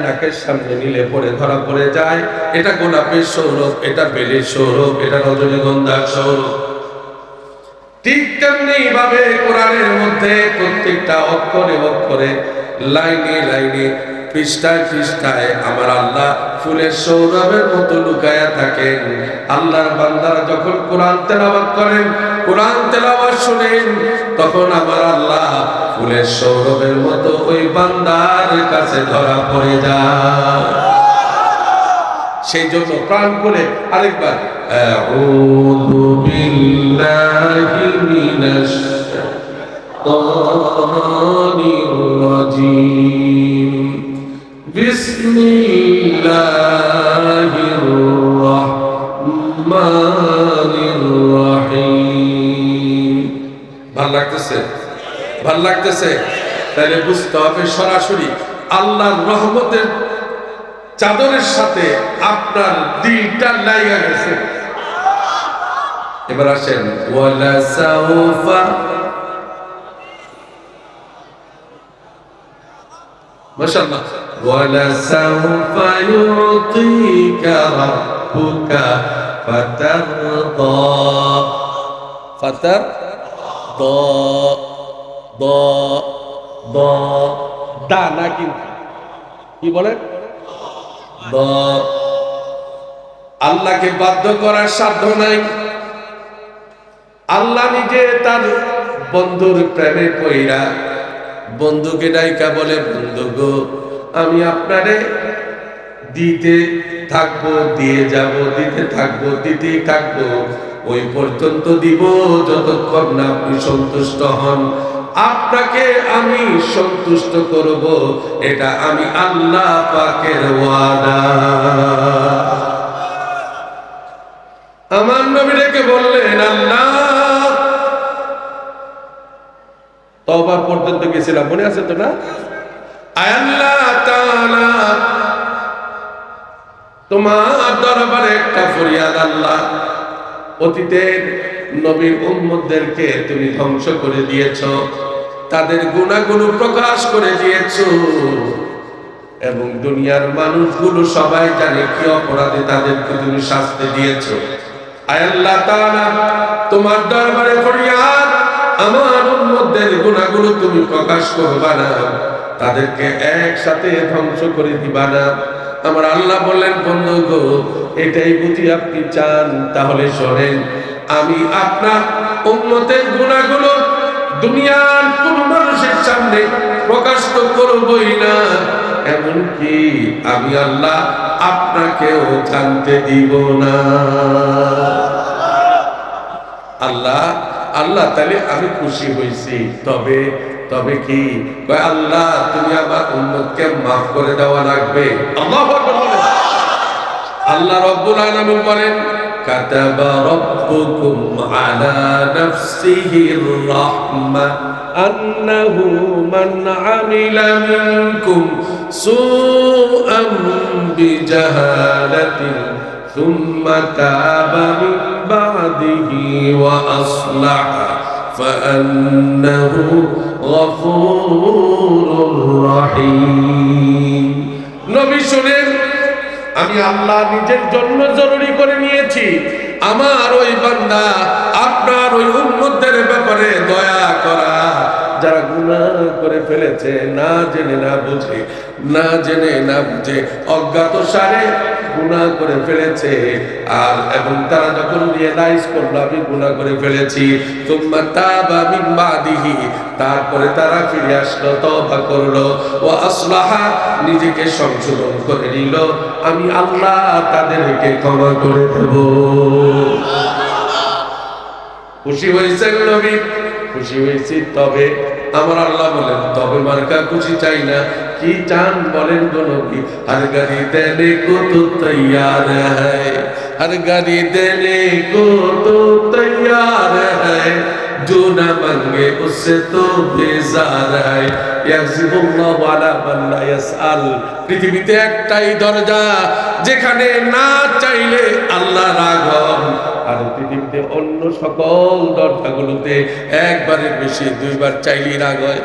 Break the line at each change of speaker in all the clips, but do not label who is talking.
নাকের সামনে নিলে পরে ধরা পড়ে যায় এটা গোলাপের সৌরভ, এটা বেলের সৌরভ, এটা রজনীগন্ধার সৌরভ। ঠিক তেমনি ভাবে কোরআনের মধ্যে প্রত্যেকটা অক্ষরে অক্ষরে, লাইনে লাইনে, পৃষ্ঠায় পৃষ্ঠায় আমার আল্লাহ ফুলের সৌরভের মতো লুকায়া থাকেন। আল্লাহর বান্দারা যখন কোরআন তেলাওয়াত করেন, কোরআন তেলাওয়াত শুনেন, তখন আমার আল্লাহ ফুলের সৌরভের মতো ওই বান্দার কাছে ধরা পড়ে যায়। সেই জন্য প্রাণ করে আরেকবার আউযু বিল্লাহি মিনাশ শাইতানির রাজীম, বিসমিল্লাহির রাহমানির রাহিম। ভালো লাগতেছে? ভালো লাগতেছে? তাহলে বুঝতে হবে সরাসরি আল্লাহর রহমতের চাদরের সাথে আপনার দিলটা লাগা গেছে। এবার আসেন ওয়ালা সাউফা, মাশাআল্লাহ, ওয়ালা সাউফা ইউতিকা রাব্বুকা ফাতারদা, ফাতারদা, দা না কিন্তু কি বলেন, আল্লাহকে বাধ্য করার সাধ্য নাই। আল্লাহ নিজে তার বন্ধুর প্রেমে পইরা বন্ধুকে ডাইকা বলে, বন্ধু গো আমি আপনারে দিতে থাকবো, দিয়ে যাব, দিতে থাকবো, দিতেই থাকবো, ওই পর্যন্ত দিব যতক্ষণ না আপনি সন্তুষ্ট হন। আপনাকে আমি সন্তুষ্ট করব, এটা আমি আল্লাহ পাকের ওয়াদা। আমার নবী ডেকে বললেন, আল্লাহ, তওবা পর্যন্ত গেছিলাম, মনে আছে তো না? আয় আল্লাহ তাআলা, তোমার দরবারে একটা ফরিয়াদ, আল্লাহ, অতীতের নবীর উম্মতদেরকে তুমি ধ্বংস করে দিয়েছো, তাদের গুনাহগুলো প্রকাশ করে দিয়েছো, এবং দুনিয়ার মানুষগুলো সবাই জানে কি অপরাধে তাদেরকে তুমি শাস্তি দিয়েছো। আয় আল্লাহ তাআলা, তোমার দরবারে ফরিয়াদ, আমার উম্মতদের গুনাহগুলো তুমি প্রকাশ করবা না, তাদেরকে একসাথে ধ্বংস করে দিবা না। আমার আল্লাহ বললেন, বন্ধু গো এটাই বুঝি আপনি চান, তাহলে শোনেন, আমি আপনার উম্মতের গুনাহগুলো দুনিয়ার কোন মানুষের সামনে প্রকাশ তো করবই না, এমনকি আমি আল্লাহ আপনাকেও জানতে দিব না। আল্লাহ আল্লাহ তাহলে আমি খুশি হয়েছি, তবে তবে কি কয়, আল্লাহ তুমি আমার উম্মতকে মাফ করে দেওয়া লাগবে। আল্লাহু আকবার বলেন। আল্লাহ রাব্বুল আলামিন বলেন, কাতাবা রাব্বুকুম আলা নাফসিহির রাহমাহ আন্নাহু মান আমিলা মিনকুম সুআন বিজাহালাতিন সুম্মা তাবা মিন বাদিহি ওয়া আসলাহা ফাআন্নাহু গফুরুর রহিম। নবী শুনেন, আমি আল্লাহ নিজের জন্য জরুরি করে নিয়েছি আমার ওই বান্দা আপনার ওই উম্মতদের ব্যাপারে দয়া করা, যারা গুনাহ করে ফেলেছে না জেনে না বুঝে, না জেনে না বুঝে অজ্ঞাতসারে গুনাহ করে ফেলেছে, আর এবং তারা যখন রিয়েলাইজ করলো আমি গুনাহ করে ফেলেছি, সুম্মা তাবা মিন বাদিহি, তারপরে তারা ফিরে আসলো, তওবা করলো, ওয়া আসলাহা, নিজেকে সংশোধন করে নিল, আমি আল্লাহ তাদেরকে ক্ষমা করে দেব। খুশি হয়েছেন নবী? খুশি হয়েছি। তবে আমার আল্লাহ বলেন, তবে মার্কা খুশি চাই না, কি চান বলেন গো নবী? হর গাড়ি দেনে কো তো তৈয়ার হ্যায়, হর গাড়ি দেনে কো তো তৈয়ার হ্যায়, जो न मांगे उससे तो बेजार है। ইয়াজিবুল্লাহু আলা মান লা ইয়াসআল। পৃথিবীতে একটাই দরজা যেখানে না চাইলে আল্লাহ রাগ হন, আর পৃথিবীতে অন্য সকল দরজাগুলোতে একবারের বেশি দুইবার চাইলেই রাগ হয়।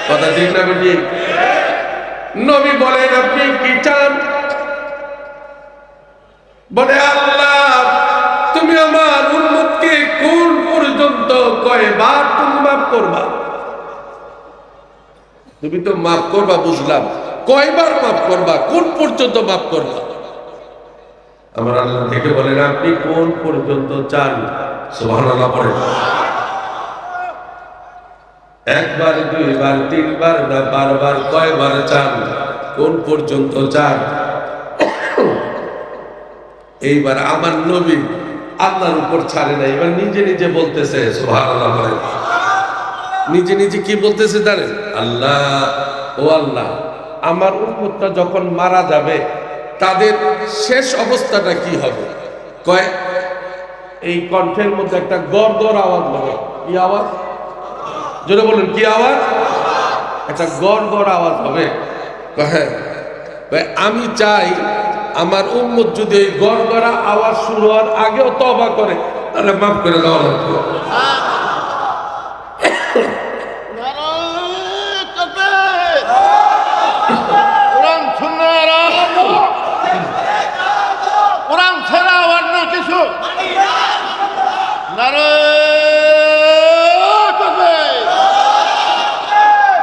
কথা ঠিক না বেটি? নবী বলেন আপনি কি চান? বলে আল্লাহ তুমি আমার উম্মতকে কোন পর্যন্ত কয়বার তুমি মাফ করবা? তুমি তো মাফ করবা বুঝলাম, কয়বার মাফ করবা, কোন পর্যন্ত মাফ করবা? আমার আল্লাহ থেকে বলেন আপনি কোন পর্যন্ত চান? সুবহানাল্লাহ পড়েন। একবার, দুইবার, তিনবার না বারবার, কয়বার চান, কোন পর্যন্ত চান? এইবার আমার নবী আল্লাহর উপর ছাড়ে না, এবার নিজে নিজে বলতেছে সুবহানাল্লাহ বলেন। নিজে নিজে কি বলতেছে জানেন? আল্লাহ, ও আল্লাহ, আমার উম্মতটা যখন মারা যাবে তাদের শেষ অবস্থাটা কি হবে? কয় এই কণ্ঠের মধ্যে একটা গড়গড় আওয়াজ হবে। কি আওয়াজ? জোরে বলুন, কি আওয়াজ? একটা গড়গড় আওয়াজ হবে। হ্যাঁ, আমি চাই আমার উম্মত যদি এই গড়গড়া আওয়াজ শুরু হওয়ার আগেও তওবা করে তাহলে মাফ করে দেওয়া লাগবে।
কোরআন ছাড়া অন্য কিছু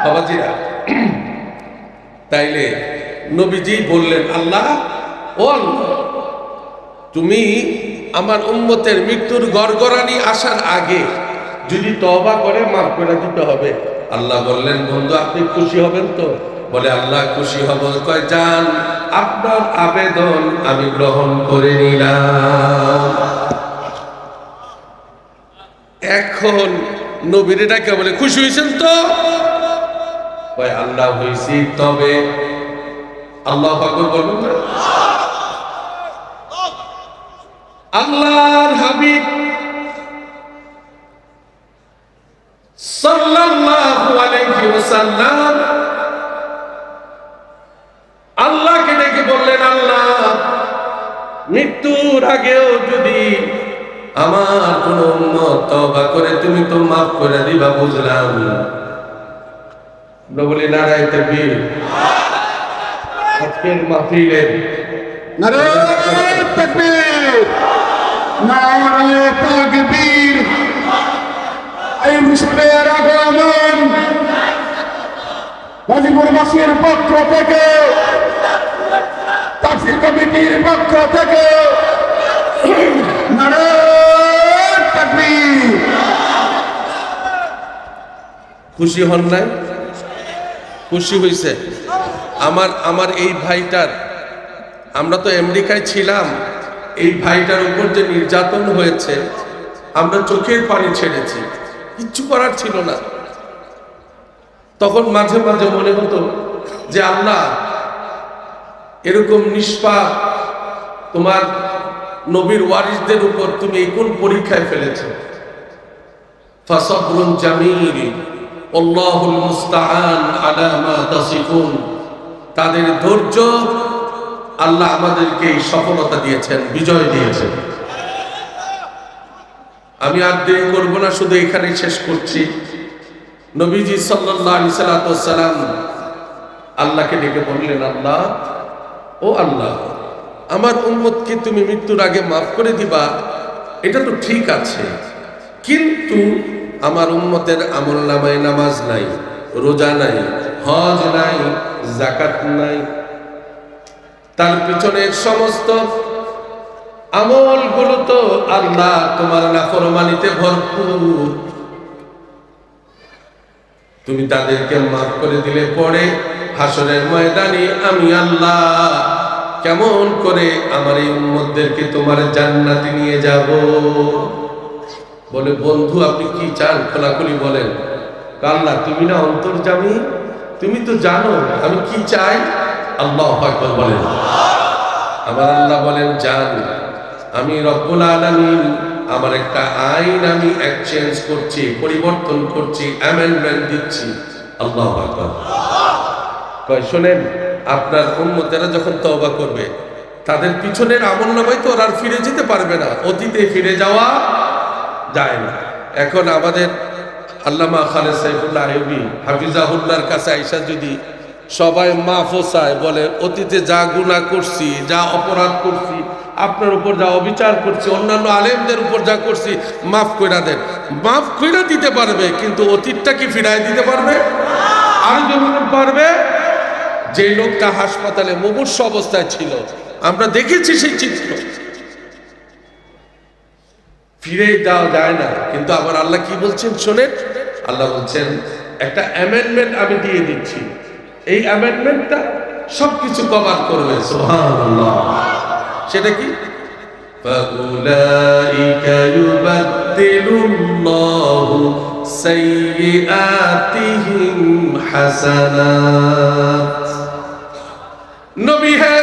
বাবাজিরা, তাইলে নবীজি বললেন আল্লাহ, ও আল্লাহ, তুমি আমার উম্মতের মৃত্যুর গড়গড়ানি আসার আগে যদি তওবা করে মাফ করে দিতে হবে। আল্লাহ বললেন বন্ধু আপনি খুশি হবেন তো? বলে আল্লাহ খুশি হব। কয় যান, আপনার আবেদন আমি গ্রহণ করে নিলাম। এখন নবীর ডাকে বলে খুশি হয়েছেন তো? কয় আল্লাহ হয়েছি, তবে আল্লাহু আকবার বলুন না। আল্লাহর হাবিব সাল্লাল্লাহু আলাইহি ওয়াসাল্লাম আল্লাহকে ডেকে বললেন আল্লাহ মৃত্যুর আগেও যদি আমার কোন উম্মত তওবা করে তুমি তো মাফ করে দিবা বুঝলাম। বলি নারায়ে তাকবীর। আজকের মাহফিলের
নারায়ে তাকবীর, নারায়ে তাকবীর। এই মুসলিমের আগমন গাজীপুরবাসীর পক্ষ থেকে, তাফসীর কমিটির পক্ষ থেকে নারায়ে তাকবীর।
খুশি হন নাই? খুশি হয়েছে? আমার এই ভাইটার, আমরা তো আমেরিকায় ছিলাম, এই ভাইটার উপর যে নির্যাতন হয়েছে আমরা চোখের পানি ছেড়েছি, কিচ্ছু করার ছিল না। তখন মাঝে মাঝে মনে হতো যে আল্লাহ এরকম নিষ্পাপ তোমার নবীর ওয়ারিসদের উপর তুমি এই কোন পরীক্ষায় ফেলেছো? ফাসাবরুন জামিল আল্লাহুল মুস্তাআন আলা মা তাসিফুন। তাদের ধৈর্য আল্লাহ আমাদেরকে এই সফলতা দিয়েছেন, বিজয় দিয়েছেন। আমি আর দেরি করব না, শুধু এখানেই শেষ করছি। নবীজি সাল্লাল্লাহু আলাইহি সাল্লাম আল্লাহকে ডেকে বললেন আল্লাহ, ও আল্লাহ, আমার উম্মতকে তুমি মৃত্যুর আগে মাফ করে দিবা, এটা তো ঠিক আছে, কিন্তু আমার উম্মতের আমলনামায় নামাজ নাই, রোজা নাই, হজ নাই, যাকাত নাই, তার পিছনের সমস্ত আমলগুলো তো আল্লাহ তোমার নাফরমানিতে ভরপুর। তুমি তাদেরকে মাফ করে দিলে পরে হাসরের ময়দানে আমি আল্লাহ কেমন করে আমার এই উম্মতদেরকে তোমার জান্নাতে নিয়ে যাব? বলে বন্ধু আপনি কি চান খোলাখুলি বলেন। আল্লাহ তুমি না অন্তর্যামী, তুমি তো জানো আমি কি চাই। আল্লাহু আকবার বলেন। আমার আল্লাহ বলেন জান, আমি রব্বুল আলামিন আমার একটা আইন আমি এক্সচেঞ্জ করছি, পরিবর্তন করছি, অ্যামেন্ডমেন্ট দিচ্ছি। আল্লাহু আকবার। কয় শোনেন, আপনার উম্মতেরা যখন তওবা করবে তাদের পিছনের আমলনামায় তো আর ফিরে যেতে পারবে না, অতীতে ফিরে যাওয়া যায় না। এখন আমাদের আল্লামা খালেদ সাইফুল্লাহ আইয়ুবী হাফিজাহুল্লাহর কাছে আইসা যদি সবাই মাফও চায়, বলে অতীতে যা গুনাহ করছি, যা অপরাধ করছি, আপনার উপর যা অবিচার করছি, অন্যান্য আলেমদের উপর যা করছি, মাফ কইরা দেন। মাফ কইরা দিতে পারবে, কিন্তু অতীতটা কি ফিরাই দিতে পারবে? আর যখন পারবে, যে লোকটা হাসপাতালে মুমূর্ষ অবস্থায় ছিল, আমরা দেখেছি সেই চিত্র, ফিরে যাওয়া যায় না। কিন্তু আবার আল্লাহ কি বলছেন শোনেন, আল্লাহ বলছেন একটা অ্যামেন্ডমেন্ট আমি দিয়ে দিচ্ছি, এই অ্যামেন্ডমেন্টটা সবকিছু কভার করবে। সুবহানাল্লাহ। সেটা কি? ফাউলাইকা ইউবাদদিলুল্লাহু সাইয়্যাতিহিম হাসানাত। নবী হে,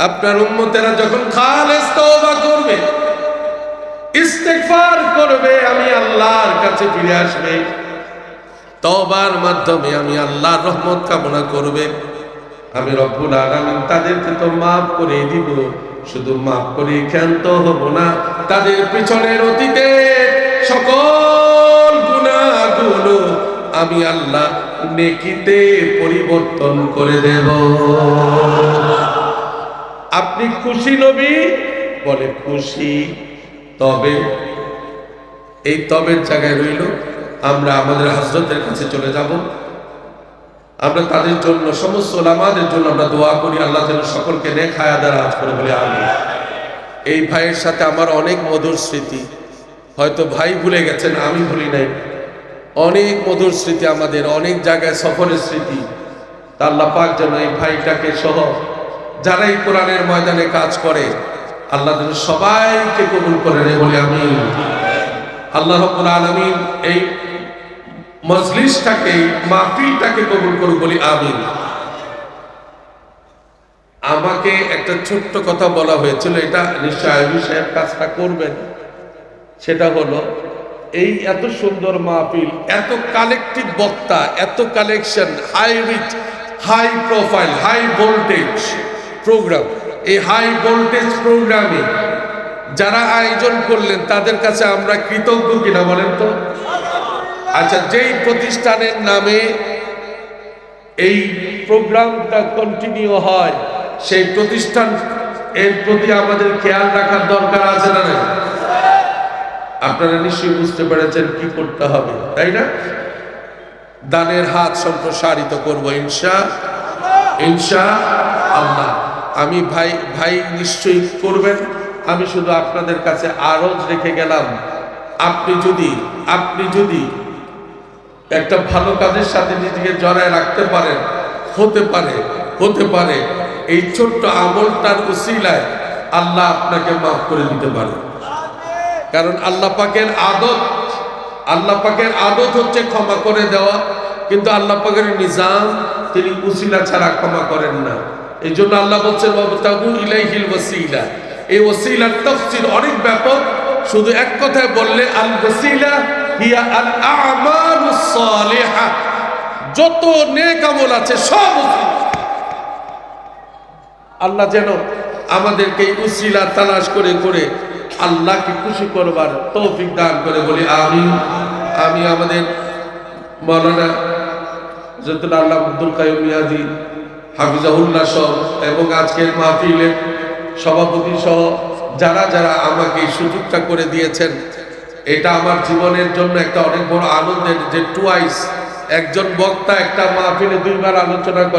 আপনার উম্মতেরা যখন খালেস তওবা করবে, ইস্তেগফার করবে, আমি আল্লাহর কাছে ফিরে আসবে, তওবার মাধ্যমে আমি আল্লাহর রহমত কামনা করবে, আমি রব্বুল আলামিন তাদেরকে তো মাফ করে দিব। শুধু মাফ করে ক্ষান্ত হব না, তাদের পিছনের অতীতে সকল গুনাহগুলো আমি আল্লাহ নেকিতে পরিবর্তন করে দেব। আপনি খুশি নবী? বলে খুশি। তবে এই তবের জায়গায় রইল, আমরা আমাদের হযরতের কাছে চলে যাব, আমরা তাদের জন্য, সমস্ত ওলামাদের জন্য আমরা দোয়া করি, আল্লাহ যেন সকলকে নেক হায়াত দারাজ করে, বলে আমিন। এই ভাইয়ের সাথে আমার অনেক মধুর স্মৃতি, হয়তো ভাই ভুলে গেছেন, আমি ভুলি নাই। অনেক মধুর স্মৃতি আমাদের, অনেক জায়গায় সফরের স্মৃতি। তা আল্লাহ পাক যেন এই ভাইটাকে সহ যারা এই কোরআনের ময়দানে কাজ করে, আল্লাহ যেন সবাইকে কবুল করে নেয়, বলে আমিন। আল্লাহ রাব্বুল আলামিন এই মজলিসটাকে, মাহফিলটাকে কবুল করুক, বলি আমিন। আমাকে একটা ছোট্ট কথা বলা হয়েছিল, এটা নিশ্চয় আইবি সাহেব কাজটা করবেন। সেটা হলো, এই এত সুন্দর মাহফিল, এত কালেকটিভ বক্তা, এত collection, high rich, high profile, high voltage program, এই হাই ভোল্টেজ প্রোগ্রামে যারা আয়োজন করলেন তাদের কাছে আমরা কৃতজ্ঞ কিনা বলেন তো? আচ্ছা, যেই প্রতিষ্ঠানের নামে এই প্রোগ্রামটা কন্টিনিউ হয়, সেই প্রতিষ্ঠান এর প্রতি আমাদের খেয়াল রাখার দরকার আছে না? না, আপনারা নিশ্চয়ই বুঝতে পেরেছেন কি করতে হবে, তাই না? দানের হাত সম্প্রসারিত করবো ইনশাআল্লাহ। আমি ভাই নিশ্চয়ই করবেন। আমি শুধু আপনাদের কাছে আরজ রেখে গেলাম, আপনি যদি একটা ভালো কাজের সাথে নিজেকে জড়ায় রাখতে পারেন, হতে পারে এই ছোট্ট আমলটার উসিলায় আল্লাহ আপনাকে মাফ করে দিতে পারে। কারণ আল্লাহ পাকের আদত হচ্ছে ক্ষমা করে দেওয়া, কিন্তু আল্লাহ পাকের নিজাম, তিনি উসিলা ছাড়া ক্ষমা করেন না। এই জন্য আল্লাহ বলছেন ওয়াবতাগু ইলাইহিল ওয়াসিলা। এই ওসিলার তাফসীর অনেক ব্যাপক, শুধু এক কথায় বললে আল ওয়াসিলা হিয়া আল আমালুস সালিহা, যত নেক আমল আছে সব আল্লাহ যেন আমাদেরকে উসিলা তালাশ করে আল্লাহকে খুশি করবার তৌফিক দান করে, বলি আমিন। আমি আমাদের মাওলানা হযরতুল আল্লাহ আব্দুল কাইয়ুম মিয়াজি হাফিজাহুল্লাহ সহ এবং আজকের মাহফিলের সভাপতি সহ যারা আমাকে এই সুযোগটা করে দিয়েছেন, এটা আমার জীবনের জন্য একটা অনেক বড় আনন্দের, যে টুয়াইস একজন বক্তা একটা মাহফিলে দুইবার আলোচনা করে।